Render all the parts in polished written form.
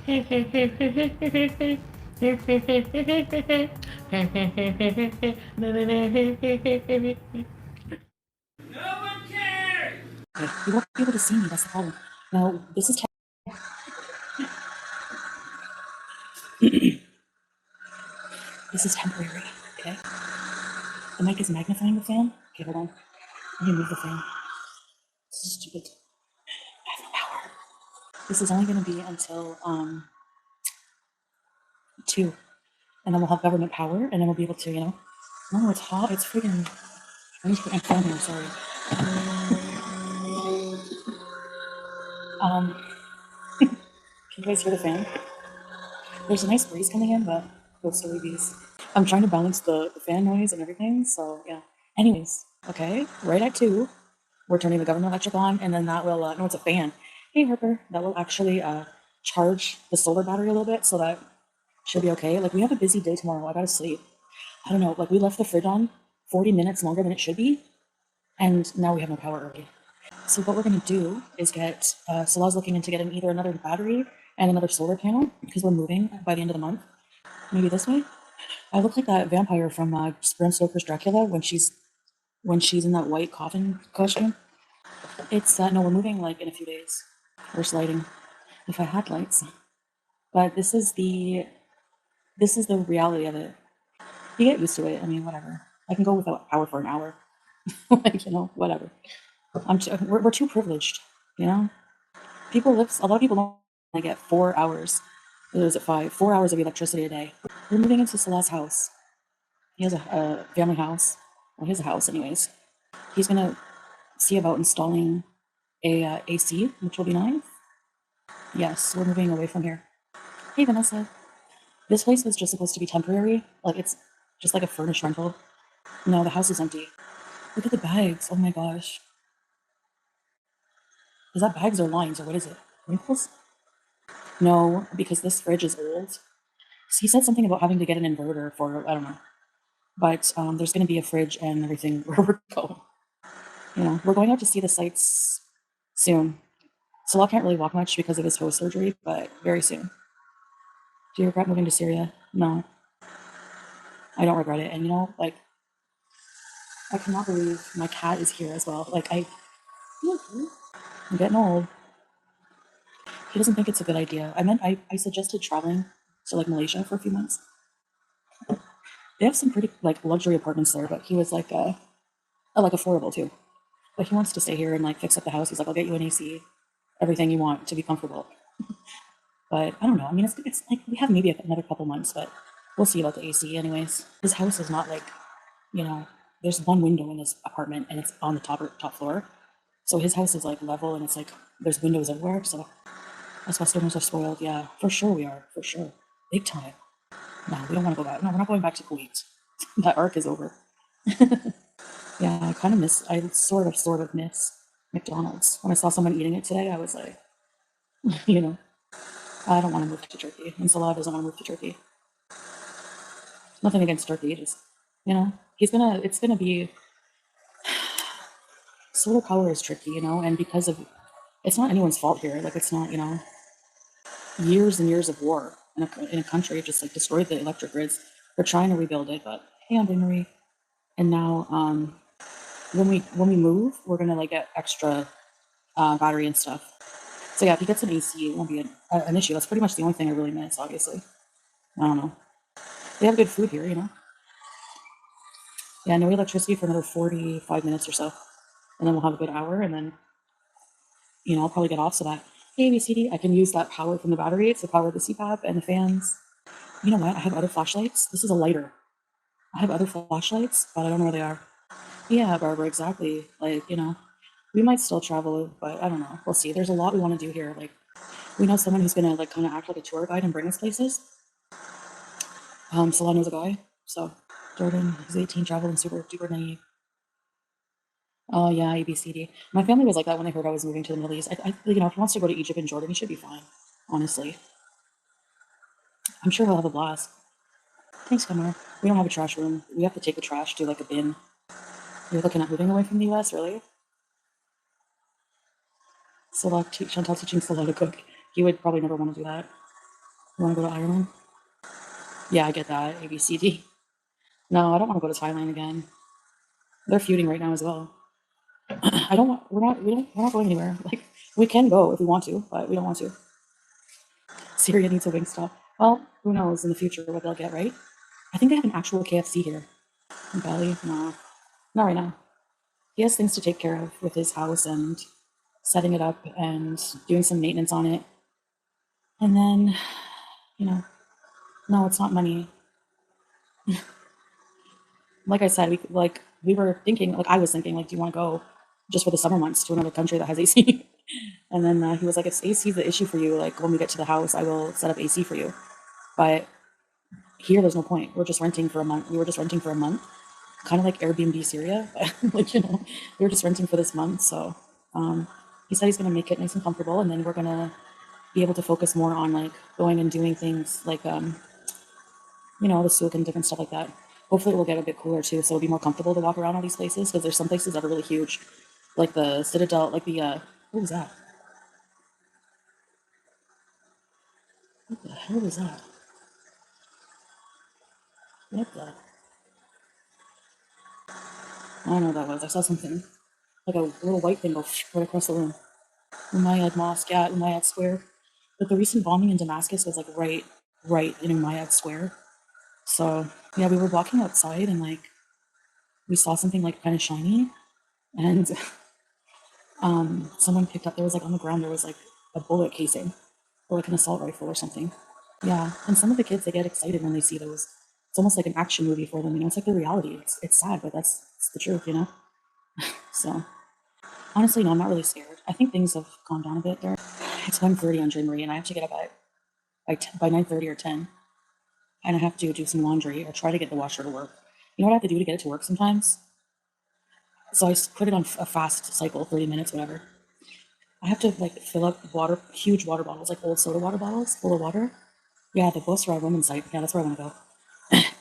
Okay, you won't be able to see me, that's the problem. Now, this is temporary, okay? The mic is magnifying the fan. Okay, hold on. Let me move the fan. This is stupid. I have no power. This is only gonna be until 2. And then we'll have government power, and then we'll be able to, no, it's hot, it's freaking, I need to put my phone here, sorry. Can you guys hear the fan? There's a nice breeze coming in, but those silly bees. I'm trying to balance the fan noise and everything, so yeah. Anyways, okay, right at 2, we're turning the government electric on, and then that will, no, it's a fan. Hey, Harper, that will actually charge the solar battery a little bit, so that should be okay. Like, we have a busy day tomorrow, I gotta sleep. I don't know, like, we left the fridge on 40 minutes longer than it should be, and now we have no power early. So what we're gonna do is get, Salah's looking into getting either another battery and another solar panel, because we're moving by the end of the month. Maybe this way? I look like that vampire from Bram Stoker's Dracula when she's in that white coffin costume. It's, no, we're moving like in a few days. We're sliding. If I had lights. But this is the reality of it. You get used to it. I mean, whatever. I can go without power for an hour. Like, whatever. We're too privileged, you know? A lot of people don't get 4 hours. Or is it 5? 4 hours of electricity a day. We're moving into Salah's house. He has a family house. Well, he has a house anyways. He's gonna see about installing a AC, which will be nice. Yes, we're moving away from here. Hey, Vanessa. This place was just supposed to be temporary. Like, it's just like a furnished rental. No, the house is empty. Look at the bags. Oh my gosh. Is that bags or lines, or what is it? Wrinkles? No, because this fridge is old. He said something about having to get an inverter for, I don't know. But there's going to be a fridge and everything where we're going. We're going out to see the sights soon. Salah can't really walk much because of his toe surgery, but very soon. Do you regret moving to Syria? No. I don't regret it. And like, I cannot believe my cat is here as well. Like, I'm getting old. He doesn't think it's a good idea. I suggested traveling to like Malaysia for a few months. They have some pretty like luxury apartments there, but he was like, like affordable too. But he wants to stay here and like fix up the house. He's like, I'll get you an AC, everything you want to be comfortable. But I don't know. I mean, it's like we have maybe another couple months, but we'll see about the AC anyways. His house is not like, there's one window in his apartment and it's on the top floor. So his house is like level and it's like there's windows everywhere. So us Westerners are spoiled. Yeah, for sure we are. For sure. Big time. No, we don't want to go back. No, we're not going back to Kuwait. That arc is over. Yeah, I sort of miss McDonald's. When I saw someone eating it today, I was like, I don't want to move to Turkey. And Salah doesn't want to move to Turkey. Nothing against Turkey, just, it's gonna be, solar power is tricky, and because of, it's not anyone's fault here. Like, it's not, years and years of war in a country just like destroyed the electric grids. They're trying to rebuild it, but hey, Andre Marie. And now, when we move, we're gonna like get extra battery and stuff. So yeah, if he gets an AC, it won't be an issue. That's pretty much the only thing I really miss, obviously. I don't know. They have good food here, Yeah, no electricity for another 45 minutes or so. And then we'll have a good hour, and then, I'll probably get off so that, hey, ABCD, I can use that power from the battery to power the CPAP and the fans. You know what? I have other flashlights. This is a lighter. I have other flashlights, but I don't know where they are. Yeah, Barbara, exactly. Like, we might still travel, but I don't know. We'll see. There's a lot we want to do here. Like, we know someone who's gonna like kind of act like a tour guide and bring us places. Salah knows a guy. So Jordan, he's 18, traveling super duper naive. Oh yeah, ABCD. My family was like that when they heard I was moving to the Middle East. If he wants to go to Egypt and Jordan, he should be fine. Honestly, I'm sure he'll have a blast. Thanks, Kamar. We don't have a trash room. We have to take the trash to like a bin. You're looking at moving away from the U.S., really? Salah, Chantal teaching Salah to cook. He would probably never want to do that. You want to go to Ireland? Yeah, I get that. A, B, C, D. No, I don't want to go to Thailand again. They're feuding right now as well. I don't want. We're not going anywhere. Like we can go if we want to, but we don't want to. Syria needs a Wingstop. Well, who knows in the future what they'll get, right? I think they have an actual KFC here in Bali. No, not right now. He has things to take care of with his house and setting it up and doing some maintenance on it. And then, you know, no, it's not money. Like I said, we were thinking, like I was thinking, like, do you want to go just for the summer months to another country that has AC? And then he was like, if AC is the issue for you, like when we get to the house, I will set up AC for you. But here, there's no point. We're just renting for a month. We were just renting for a month, kind of like Airbnb Syria. Like, we were just renting for this month. So he said he's going to make it nice and comfortable. And then we're going to be able to focus more on like going and doing things like, the souk and different stuff like that. Hopefully it will get a bit cooler too. So it'll be more comfortable to walk around all these places. Because there's some places that are really huge. Like the Citadel, like what was that? What the hell was that? What the? I don't know what that was. I saw something, like a little white thing go right across the room. Umayyad Mosque, yeah, Umayyad Square. But the recent bombing in Damascus was like right in Umayyad Square. So yeah, we were walking outside and like we saw something like kind of shiny, and someone picked up. There was like on the ground there was like a bullet casing or like an assault rifle or something. Yeah, and some of the kids they get excited when they see those. It's almost like an action movie for them. It's like the reality. It's sad, but it's the truth. So honestly, no, I'm not really scared. I think things have calmed down a bit there. It's 1:30 on January, and I have to get up by 9:30 or 10, and I have to do some laundry or try to get the washer to work. You know what I have to do to get it to work sometimes? So I put it on a fast cycle, 30 minutes, whatever. I have to like fill up huge water bottles, like old soda water bottles full of water. Yeah, the Bus Royal Women's site. Yeah, that's where I want to go.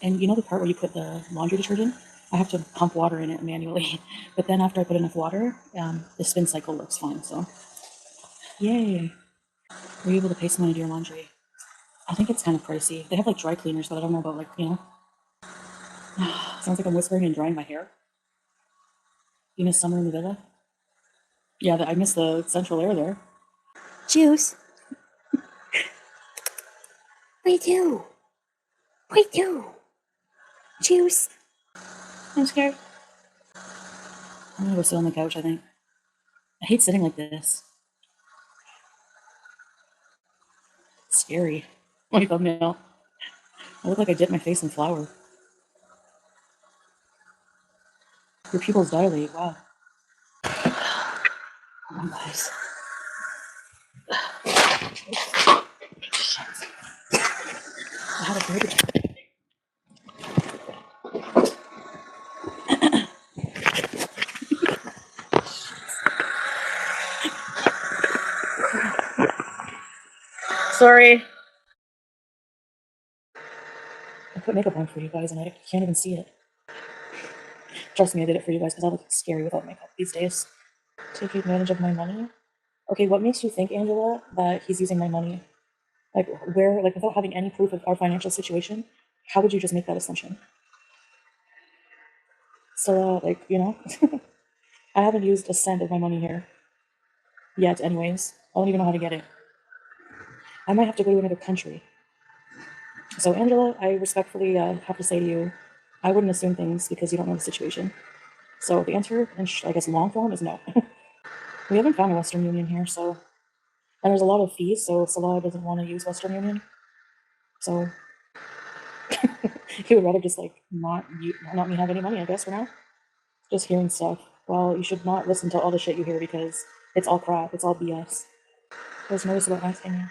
And you know the part where you put the laundry detergent? I have to pump water in it manually. But then after I put enough water, the spin cycle works fine. So, yay. Were you able to pay some money to your laundry? I think it's kind of pricey. They have like dry cleaners, but I don't know about Sounds like I'm whispering and drying my hair. You miss summer in the villa? Yeah, I miss the central air there. Juice. We do. We do. Juice. I'm scared. I'm gonna go sit on the couch, I think. I hate sitting like this. It's scary. My thumbnail. I look like I dipped my face in flour. Your pupils dilate. Wow. Come on, guys. I had a burger. Sorry. I put makeup on for you guys and I can't even see it. Trust me, I did it for you guys because I look scary without makeup these days. Take advantage of my money? Okay, what makes you think, Angela, that he's using my money? Like, without having any proof of our financial situation, how would you just make that assumption? So, I haven't used a cent of my money here yet, anyways. I don't even know how to get it. I might have to go to another country. So, Angela, I respectfully have to say to you, I wouldn't assume things because you don't know the situation. So, the answer, I guess, long form is no. We haven't found a Western Union here, so. And there's a lot of fees, so Salah doesn't want to use Western Union. So, he would rather just, not me have any money, I guess, for now. Just hearing stuff. Well, you should not listen to all the shit you hear because it's all crap. It's all BS. I was nervous about asking you.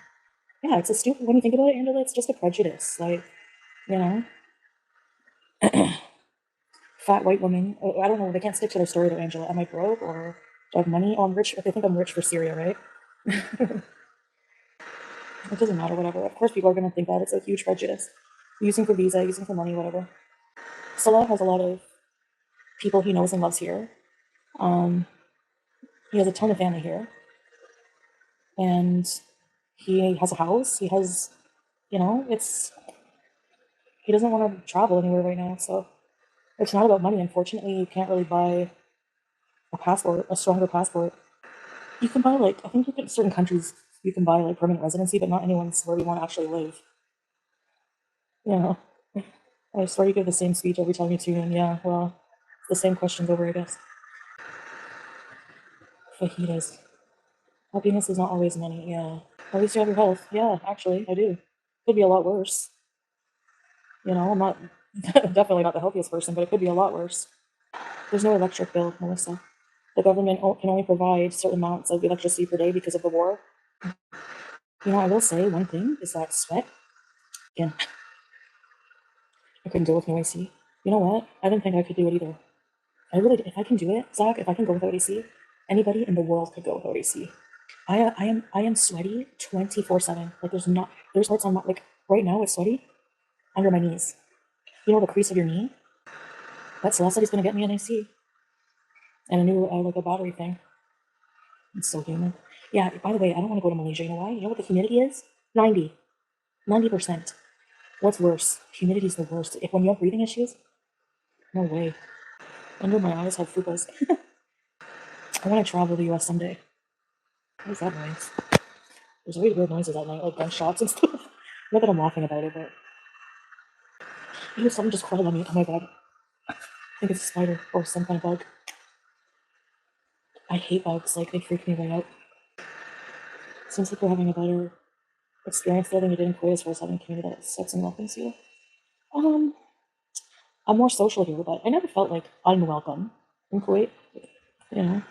Yeah, it's a stupid, when you think about it, Angela, it's just a prejudice. You know, fat white woman. I don't know, they can't stick to their story though, Angela. Am I broke or do I have money? Oh, I'm rich. They think I'm rich for Syria, right? It doesn't matter, whatever. Of course, people are going to think that. It's a huge prejudice. Using for visa, using for money, whatever. Salah has a lot of people he knows and loves here. He has a ton of family here. And he has a house. He has You know, he doesn't want to travel anywhere right now, so it's not about money. Unfortunately, you can't really buy a passport, a stronger passport. You can buy like I think you can certain countries you can buy like permanent residency, but not anyone's where we want to actually live. You know, I swear you give the same speech every time you tune in. Yeah, well, the same questions over, I guess. Fajitas. Happiness is not always money. Yeah. At least you have your health. Yeah, actually, I do. Could be a lot worse. You know, I'm not definitely not the healthiest person, but it could be a lot worse. There's no electric bill, Melissa. The government can only provide certain amounts of electricity per day because of the war. You know, I will say one thing is that sweat. Again, I couldn't deal with no AC. You know what? I didn't think I could do it either. If I can do it, Zach, if I can go without AC, anybody in the world could go without AC. I am sweaty 24/7. Like there's parts on my like right now it's sweaty under my knees. You know the crease of your knee? That Salah said he's gonna get me an AC and a new like a battery thing. It's so humid. Yeah. By the way, I don't want to go to Malaysia. You know why? You know what the humidity is? 90%. What's worse? Humidity is the worst. If when you have breathing issues, no way. Under my eyes have fupas. I want to travel to the US someday. What is that noise? There's always weird noises at night, like gunshots and stuff. Not that I'm laughing about it, but ew, something just crawled on me. Oh my god. I think it's a spider or some kind of bug. I hate bugs, like they freak me right out. Seems like you're having a better experience there than you did in Kuwait as far as having a community that accepts and welcomes you. Um, I'm more social here, but I never felt like unwelcome in Kuwait, you know.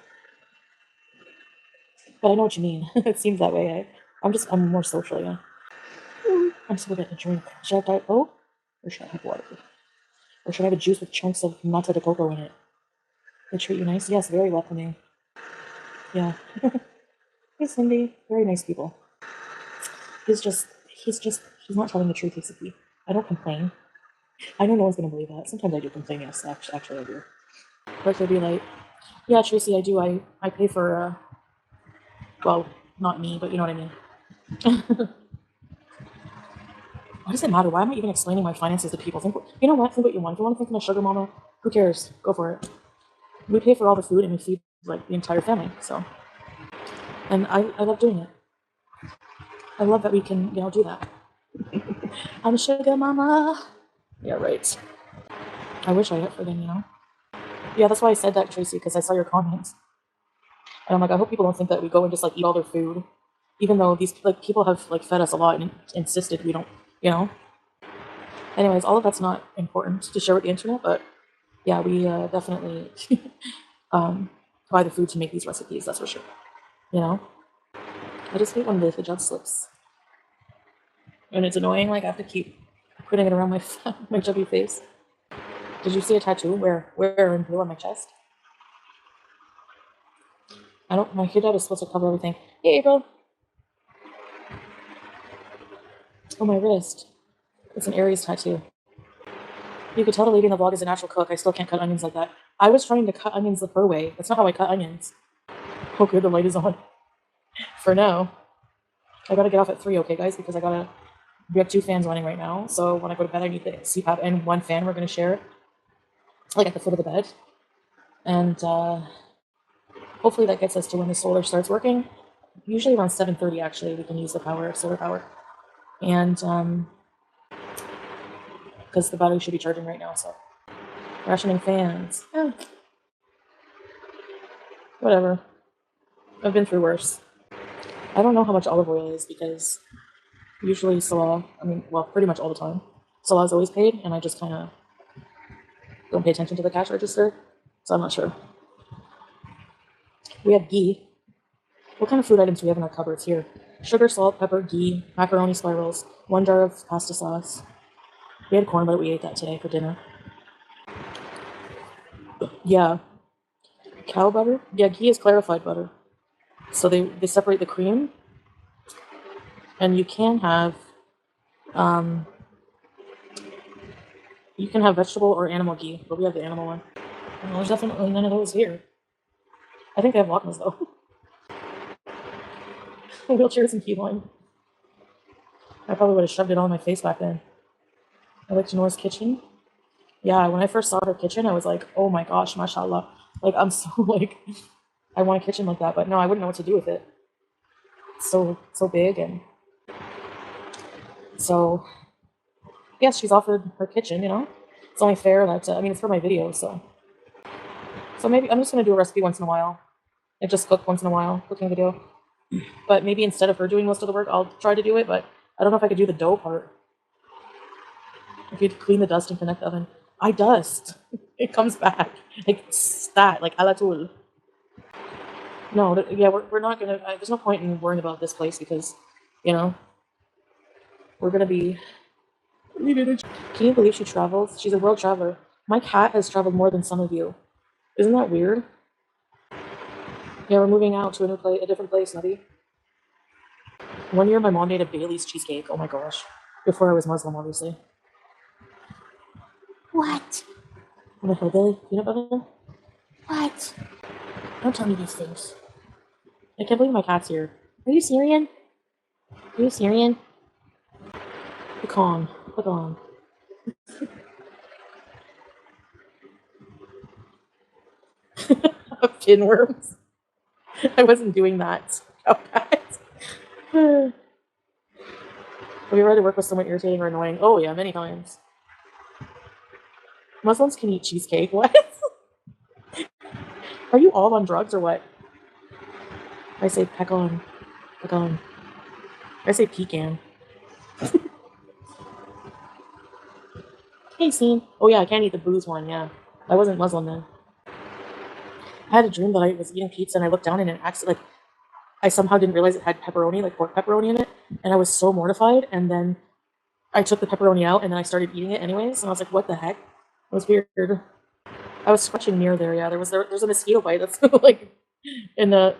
But I know what you mean. It seems that way. I'm more social, yeah. I'm still getting a drink. Should I have Diet Coke? Or should I have water? Or should I have a juice with chunks of nata de coco in it? They treat you nice? Yes, very welcoming. Yeah. Hey, Cindy. Very nice people. He's not telling the truth, he's a thief. I don't complain. I know no one's gonna believe that. Sometimes I do complain, yes, actually I do. But they'll be like, yeah, Tracy, I do. I pay for, well, not me, but you know what I mean. Why does it matter? Why am I even explaining my finances to people? You know what? Think what you want. If you want to think I'm a sugar mama, who cares? Go for it. We pay for all the food and we feed like the entire family. So, and I love doing it. I love that we can, do that. I'm a sugar mama. Yeah, right. I wish I hit for them. Yeah, that's why I said that, Tracy, because I saw your comments. And I'm like, I hope people don't think that we go and just like eat all their food, even though these like people have like fed us a lot and insisted we don't, you know. Anyways, all of that's not important to share with the internet, but yeah, we definitely buy the food to make these recipes. That's for sure. You know, I just hate when the jug slips, and it's annoying. Like I have to keep putting it around my my chubby face. Did you see a tattoo? Where in blue on my chest? I don't. My hair dad is supposed to cover everything. Hey, April. Oh, my wrist. It's an Aries tattoo. You could tell the lady in the vlog is a natural cook. I still can't cut onions like that. I was trying to cut onions the her way. That's not how I cut onions. Okay, the light is on. For now. I gotta get off at 3, okay, guys? Because we have 2 fans running right now. So when I go to bed, I need the CPAP and 1 fan we're gonna share, like at the foot of the bed. And hopefully that gets us to when the solar starts working. Usually around 7:30, actually, we can use the solar power. And because the battery should be charging right now, so rationing fans. Whatever. I've been through worse. I don't know how much olive oil is because usually Salah, pretty much all the time, Salah's always paid, and I just kind of don't pay attention to the cash register, so I'm not sure. We have ghee. What kind of food items do we have in our cupboards here? Sugar, salt, pepper, ghee, macaroni spirals, 1 jar of pasta sauce. We had corn, but we ate that today for dinner. Yeah. Cow butter? Yeah, ghee is clarified butter. So they separate the cream, and you can have vegetable or animal ghee, but we have the animal one. Well, there's definitely none of those here. I think they have Lochmas though. Wheelchairs and key lime. I probably would have shoved it all in my face back then. I liked Nora's kitchen. Yeah, when I first saw her kitchen, I was like, oh my gosh, mashallah. Like, I'm so, like, I want a kitchen like that. But no, I wouldn't know what to do with it. It's so big. And so, yes, she's offered her kitchen, you know? It's only fair that, I mean, it's for my video, so. So maybe I'm just going to do a recipe once in a while. I just cook once in a while, cooking video. But maybe instead of her doing most of the work, I'll try to do it. But I don't know if I could do the dough part. If you'd clean the dust and connect the oven. I dust. It comes back. Like that, like alatul. No, yeah, we're not gonna. There's no point in worrying about this place because, you know, we're gonna be. Can you believe she travels? She's a world traveler. My cat has traveled more than some of you. Isn't that weird? Yeah, we're moving out to a different place, Nubby. One year, my mom made a Bailey's cheesecake. Oh my gosh! Before I was Muslim, obviously. What? I'm a hillbilly. Peanut butter? What? Don't tell me these things. I can't believe my cat's here. Are you Syrian? Are you Syrian? Be calm. Look on. Pinworms. I wasn't doing that. Oh, have you ever had to work with someone irritating or annoying? Oh yeah, many times. Muslims can eat cheesecake. What? Are you all on drugs or what? I say pecan. Pecan. I say pecan. Hey, scene. Oh yeah, I can't eat the booze one. Yeah, I wasn't Muslim then. I had a dream that I was eating pizza and I looked down and it accidentally, like, I somehow didn't realize it had pepperoni, like pork pepperoni in it, and I was so mortified. And then I took the pepperoni out and then I started eating it anyways. And I was like, what the heck? It was weird. I was scratching near there. Yeah, there's a mosquito bite that's like in the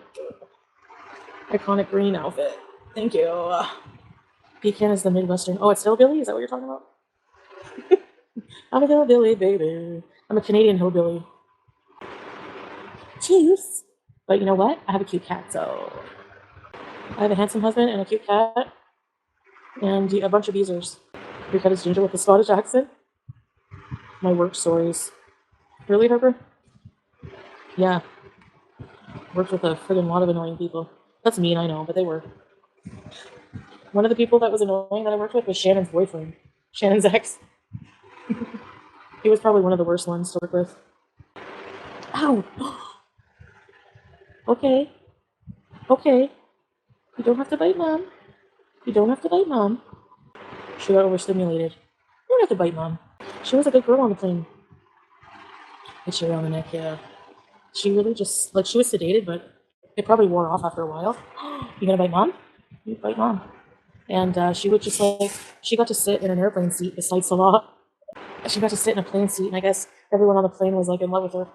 iconic green outfit. Thank you. Pecan is the Midwestern. Oh, it's hillbilly? Is that what you're talking about? I'm a hillbilly, baby. I'm a Canadian hillbilly. Cheers. But you know what? I have a cute cat, so I have a handsome husband and a cute cat and a bunch of beezers. We cut his ginger with a Scottish accent. My work stories. Really, Harper? Yeah. Worked with a friggin' lot of annoying people. That's mean, I know, but they were. One of the people that was annoying that I worked with was Shannon's boyfriend. Shannon's ex. He was probably one of the worst ones to work with. Ow! Okay. Okay. You don't have to bite mom. You don't have to bite mom. She got overstimulated. You don't have to bite mom. She was a good girl on the plane. Hit you around the neck, yeah. She really just, like, she was sedated, but it probably wore off after a while. You gonna bite mom? You bite mom. And she would just, like, she got to sit in an airplane seat beside Salah. She got to sit in a plane seat, and I guess everyone on the plane was, like, in love with her.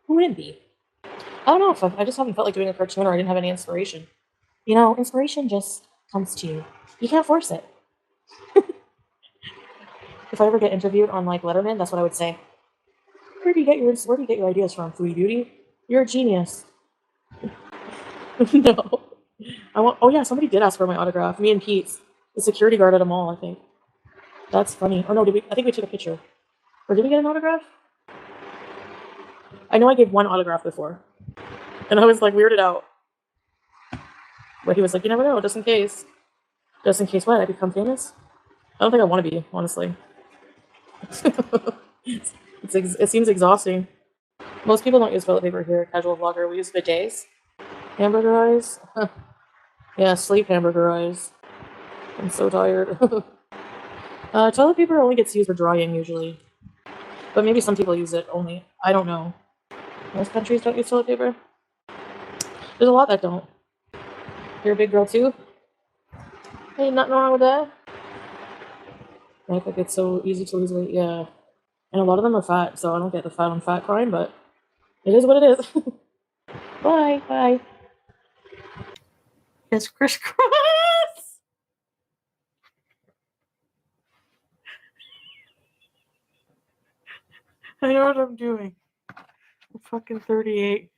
Who wouldn't be? I don't know if I just haven't felt like doing a cartoon or I didn't have any inspiration. You know, inspiration just comes to you. You can't force it. If I ever get interviewed on, like, Letterman, that's what I would say. Where do you get your ideas from, Foodie Beauty? You're a genius. No. Oh yeah, somebody did ask for my autograph. Me and Pete, the security guard at a mall, I think. That's funny. Or no, I think we took a picture. Or did we get an autograph? I know I gave one autograph before. And I was like weirded out. But he was like, you never know, just in case. Just in case what? I become famous? I don't think I want to be, honestly. It seems exhausting. Most people don't use toilet paper here. Casual vlogger. We use bidets. Hamburger eyes? Yeah, sleep hamburger eyes. I'm so tired. Toilet paper only gets used for drying usually. But maybe some people use it only. I don't know. Most countries don't use toilet paper. There's a lot that don't. You're a big girl too? Hey, nothing wrong with that. I think it's so easy to lose weight, yeah. And a lot of them are fat, so I don't get the fat on fat crime, but it is what it is. Bye, bye. It's crisscross. I know what I'm doing. I'm fucking 38.